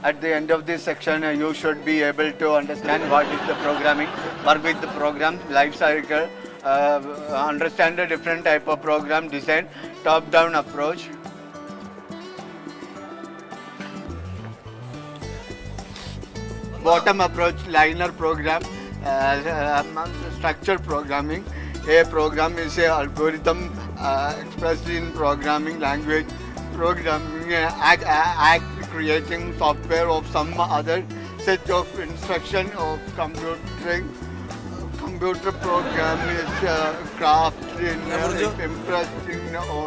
At the end of this section, you should be able to understand what is the programming, work with the program, life cycle, understand the different type of program design, top-down approach. Bottom approach, liner program, structure programming. A program is a algorithm expressed in programming language. Programming act creating software of some other set of instruction of computer program is crafted in impressing or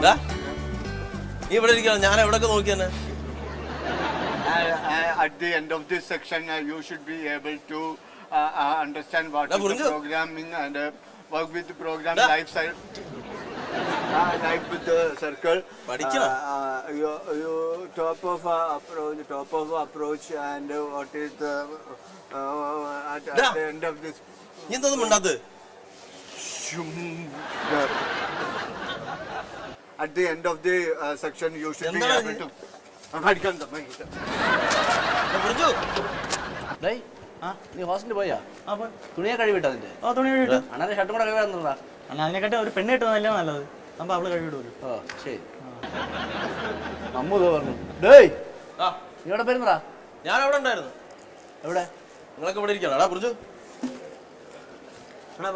at the end of this section you should be able to understand what is the programming and work with the program life cycle. Like with the circle, you top of approach and what is the at the end of this. At the end of the section, you should be able to. നീ ഹോസ്റ്റലിൽ പോയാ തുണിയെ കഴിവിട്ടോ അതിന്റെ അണ്ണാന്റെ ഷർട്ടും കൂടെ കഴിവാ അല്ല അതിനെക്കാട്ടും ഒരു പെണ്ണ് കിട്ടുന്നതല്ലേ നല്ലത്. അപ്പൊ അവള് കഴിവിടുമല്ലോ. ഓ ശരി. അമ്മൂതോ പറഞ്ഞു ഡേയ് നീ എവിടെ പോയിരുന്നടാ? ഞാൻ അവിടെ ഉണ്ടായിരുന്നു. എവിടെ? നിങ്ങളൊക്കെ ഇവിടെ ഇരിക്കണം. എടാ കുറിച്ചു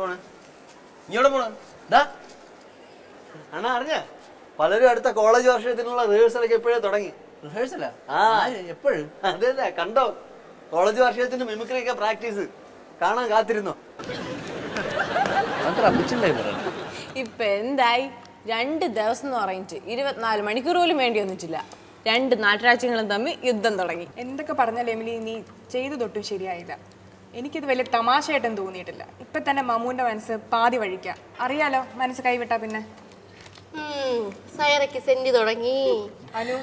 പോണേ നീ എവിടെ പോണേ? അണ്ണാ അറിഞ്ഞ പലരും അടുത്ത കോളേജ് വർഷത്തിനുള്ള റിഹേഴ്സലൊക്കെ എപ്പോഴേ തുടങ്ങി. റിഹേഴ്സലാ? ആ എപ്പോഴും? അതെ കണ്ടോ കോളേജ് വർഷത്തിന് മിമിക്രി ഒക്കെ പ്രാക്ടീസ് കാണാൻ കാത്തിരുന്നോ? ഇപ്പൊ എന്തായി 2 ദിവസം എന്ന് പറഞ്ഞിട്ട് 24 മണിക്കൂർ പോലും വേണ്ടി വന്നിട്ടില്ല. 2 നാട്ടുരാജ്യങ്ങളും തമ്മിൽ യുദ്ധം തുടങ്ങി. എന്തൊക്കെ പറഞ്ഞാലും എമിലി നീ ചെയ്തു തൊട്ടും ശരിയായില്ല. എനിക്കിത് വലിയ തമാശയായിട്ടും തോന്നിയിട്ടില്ല. ഇപ്പൊ തന്നെ മമ്മൂന്റെ മനസ്സ് പാതി വഴിക്കാം. അറിയാലോ മനസ്സ് കൈവിട്ടാ പിന്നെ. സയറയ്ക്ക് സെന്റി തുടങ്ങി. അനു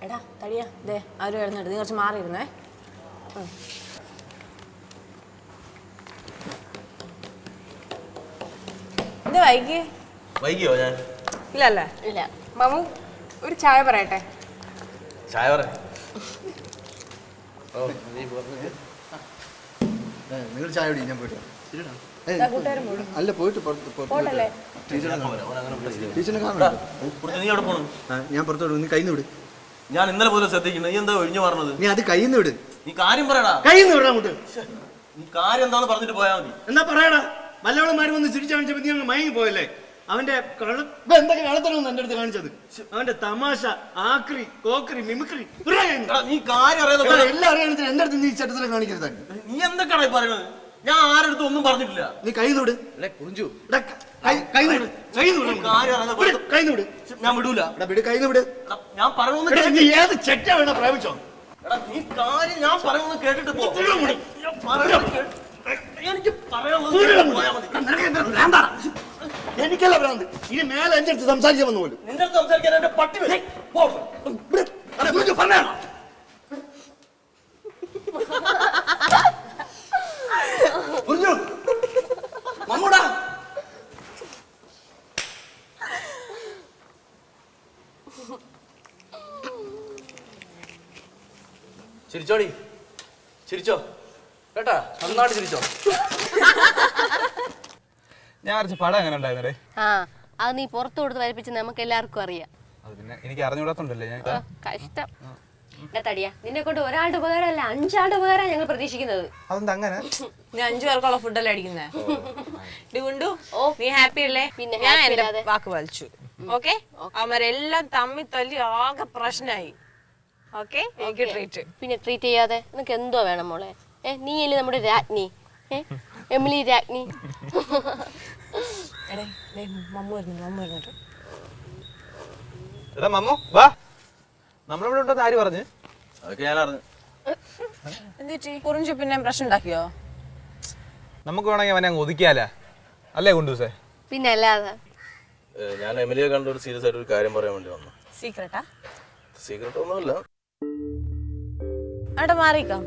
എടാ തടിയാ ദേ ആരും എഴുന്നേട്ട് നീ കുറച്ച് മാറിയിരുന്നേ. ഇത് വൈകിയോ? ഞാൻ ഇല്ലല്ലേ? ഇല്ല. മമ്മു ഒരു ചായ പറയട്ടെ? ചായ പറ. നിങ്ങൾ ചായ കുടി, ഞാൻ പോയിട്ട് അല്ല പോയിട്ട് ടീച്ചറിനെ കാണാൻ. നീ എവിടെ പോണു? ഞാൻ പുറത്തോട്ട് നീ കൈന്ന് വിട്. ഞാൻ ഇന്നലെ പോലും ശ്രദ്ധിക്കുന്നു. നീ എന്താ ഒഴിഞ്ഞു പറഞ്ഞത്? നീ അത് കൈന്ന് വിട്. നീ കാര്യം പറയടാ. കൈന്ന് വിടാ അങ്ങോട്ട്. നീ കാര്യം എന്താന്ന് പറഞ്ഞിട്ട് പോയാ മതി. എന്നാ പറയടാ. മലയാളമാര് വന്ന് ചിരിച്ചു കാണിച്ചപ്പോ നീ അങ്ങ് മയങ്ങി പോയല്ലേ? അവന്റെ എന്തൊക്കെ കളത്തരമെന്ന് എന്റെ അടുത്ത് കാണിച്ചത്. അവന്റെ തമാശ, ആക്രി, കോക്രി, മിമിക്രി നീ കാര്യം എല്ലാം അറിയാൻ എന്റെ അടുത്ത് നീ ചട്ടത്തിലെ കാണിക്കരുത്. നീ എന്തൊക്കെയാണ് പറയണത്? ഞാൻ ആരടുത്തും ഒന്നും പറഞ്ഞിട്ടില്ല. നീ കൈന്നോട് കുറിഞ്ചു ഞാൻ വിടൂല. കൈന്ന് ഞാൻ പറയുന്നത് ഏത് ചെറ്റ വേണ പ്രാപിച്ചോ? നീ കാര്യം ഞാൻ പറയുന്നത് കേട്ടിട്ട് പോ. എനിക്ക് എനിക്കല്ല ഭ്രാന്ത്. ഇനി മേലെ എന്റെ അടുത്ത് സംസാരിക്കാൻ വന്നു പോലും. നിന്റെ അടുത്ത് സംസാരിക്കാൻ എന്റെ പട്ടി മമ്മൂടാ ചിരിച്ചോടി, ചിരിച്ചോ കേട്ടാ, നന്നായിട്ട് ചിരിച്ചോ. ഞാൻ അരച്ച പടം എങ്ങനെ ഉണ്ടായിരുന്നേ? ആ അത് നീ പുറത്തു കൊടുത്ത് വരപ്പിച്ച് നമുക്ക് എല്ലാവർക്കും അറിയാം. അത് പിന്നെ എനിക്ക് അറിഞ്ഞൂടാത്തോണ്ടല്ലേ ഞാൻ. കഷ്ടം തടിയാ. നിന്നെ കൊണ്ട് ഒരാളുടെ ഉപകാരമല്ല 5 ആളുടെ ഉപകാരം ഞങ്ങൾ പ്രതീക്ഷിക്കുന്നത്. അതെന്താ അങ്ങനെ? നീ 5 പേർക്കുള്ള ഫുഡല്ലേ അടിക്കുന്നേ? നീ ഹാപ്പി അല്ലേ? പിന്നെ ഞാൻ എന്റെ വാക്ക് വലിച്ചു. ഓക്കെ അവരെല്ലാം തമ്മിൽ തല്ലി ആകെ പ്രശ്നമായി. ഓക്കെ എനിക്ക് ട്രീറ്റ്. പിന്നെ ട്രീറ്റ് ചെയ്യാതെ നിനക്ക് എന്തോ വേണം മോളെ? നീ അല്ലേ നമ്മുടെ രാജ്ഞി, എമിലി രാജ്ഞി. മമ്മു വരുന്നുണ്ട്. എടാ മമ്മു വാ, നമ്മളിവിടെ ഉണ്ടെന്ന് ആര് പറഞ്ഞു? അതൊക്കെ ഞാൻ അറിഞ്ഞു. എന്തിട്ട് കുറിഞ്ചു പിന്നെ പ്രശ്നം ഉണ്ടാക്കിയോ? നമുക്ക് വേണമെങ്കിൽ അവനെ അങ്ങ് ഒതുക്കിയാലാ അല്ലേ കുണ്ടൂസേ? പിന്നെ അല്ലാതെ. ഞാൻ എമിലിയെ കണ്ട ഒരു സീരിയസ് ആയിട്ട് ഒരു കാര്യം പറയാൻ വേണ്ടി വന്നു. സീക്രട്ടാ? സീക്രട്ട് ഒന്നുമല്ല. അവിടെ മാറിക്കാം.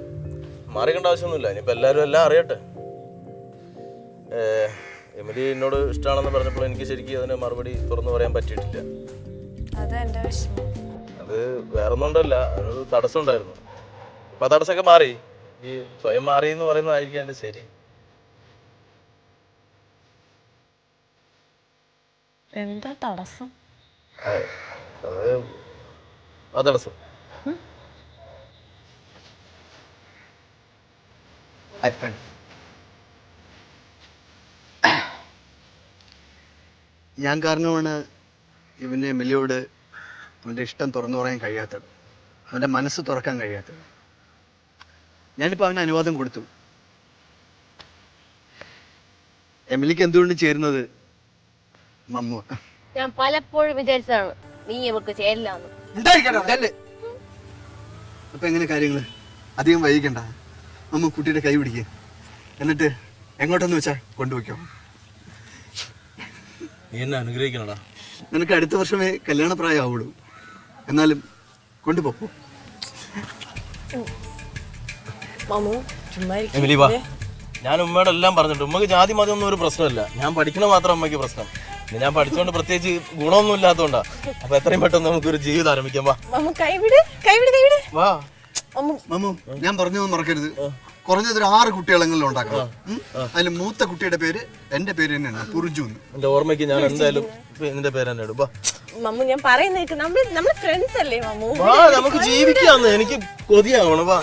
മാറിക്കേണ്ട ആവശ്യമൊന്നുമില്ല. ഇനിയിപ്പോ എല്ലാവരും എല്ലാം അറിയട്ടെ. എമിലി എന്നോട് ഇഷ്ടമാണെന്ന് പറഞ്ഞപ്പോൾ എനിക്ക് ശരിക്കും അതിന് മറുപടി തുറന്നു പറയാൻ പറ്റിയിട്ടില്ല. അതെന്റെ വിഷമം. അത് വേറൊന്നും കൊണ്ടല്ല, അതിനൊരു തടസ്സം ഉണ്ടായിരുന്നു. അപ്പൊ തടസ്സമൊക്കെ മാറി. ഈ സ്വയം മാറി എന്ന് പറയുന്നതായിരിക്കും എന്റെ ശരി. എന്താ തടസ്സം? അത് തടസ്സം. ഞാൻ കാരണമാണ് ഇവന് എമിലിയോട് അവൻ്റെ ഇഷ്ടം തുറന്നു പറയാൻ കഴിയാത്തത്, അവൻ്റെ മനസ്സ് തുറക്കാൻ കഴിയാത്തത്. ഞാനിപ്പോൾ അവന് അനുവാദം കൊടുത്തു. എമിലിക്ക് എന്തുകൊണ്ട് ചേരുന്നത് മമ്മു. ഞാൻ പലപ്പോഴും വിചാരിച്ചതാണ് നീ നമുക്ക് ചേരില്ലാന്ന്. അപ്പൊ എങ്ങനെ കാര്യങ്ങള്? അധികം വൈകിക്കണ്ട. മമ്മു കുട്ടിയുടെ കൈ പിടിക്കുക, എന്നിട്ട് എങ്ങോട്ടെന്ന് വെച്ചാ കൊണ്ടുപോയിക്കോ. നീ എന്നെ അനുഗ്രഹിക്കണടാ. നിനക്ക് അടുത്ത വർഷമേ കല്യാണ പ്രായം ആവുള്ളൂ, എന്നാലും കൊണ്ടുപോക്കോ. എമിലി വാ. ഞാൻ ഉമ്മയോട് എല്ലാം പറഞ്ഞിട്ട് ഉമ്മക്ക് ജാതി മതം ഒന്നും ഒരു പ്രശ്നമില്ല. ഞാൻ പഠിക്കണ മാത്രം ഉമ്മയ്ക്ക് പ്രശ്നം. ഞാൻ പഠിച്ചുകൊണ്ട് പ്രത്യേകിച്ച് ഗുണമൊന്നും ഇല്ലാത്തതുകൊണ്ടാ. അപ്പൊ എത്രയും പെട്ടെന്ന് നമുക്കൊരു ജീവിതം ആരംഭിക്കാം. വാ വാ. മമ്മു, ഞാൻ പറഞ്ഞതൊന്നും മറക്കരുത്. കുറഞ്ഞതൊരു 6 കുട്ടികളെങ്കിലും ഉണ്ടാക്കണം. അതിൽ മൂത്ത കുട്ടിയുടെ പേര് എന്റെ പേര് തന്നെയാണ്, തുറിജു. എന്റെ ഓർമ്മയ്ക്ക് ഞാൻ എന്തായാലും നിന്റെ പേര് തന്നെ ഇടും. മമ്മു ഞാൻ പറയുന്നേക്ക്, നമ്മള് ഫ്രണ്ട്സ് അല്ലേ മമ്മു? വാ, നമുക്ക് ജീവിക്കാന്ന്. എനിക്ക് കൊതിയാവണം. വാ.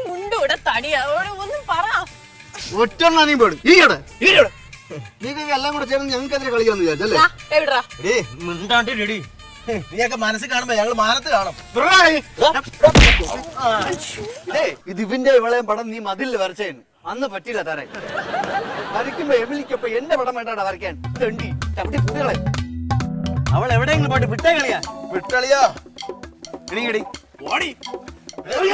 മുണ്ടൂടെ തടിയാവോടെ ഒന്നും പറ. ഒറ്റണ്ണ നീ പേടും. നീക്കൊക്കെ എല്ലാം കൂടെ ചേർന്ന് ഞങ്ങൾക്കെതിരെ കളിക്കാന്ന് വിചാരിച്ചല്ലേ? നീയൊക്കെ മനസ്സിൽ കാണുമ്പോ ഞങ്ങൾ മാനത്ത് കാണും. ഇത് ഇവന്റെ ഇവളെയും പടം നീ മതിലിൽ വരച്ചേന്ന് അന്ന് പറ്റില്ല തരാൻ. വരയ്ക്കുമ്പോ എമിലിക്കൊപ്പം എന്റെ പടം വേണ്ടാ വരയ്ക്കാൻ. തെണ്ടി ചവിട്ടി കുട്ടികളെ. അവൾ എവിടെയെങ്കിലും പോയിട്ട് വിട്ടേ കളിയാ. വിട്ടളിയാ. ഇടിങ്ങടി ഓടി. ഓടി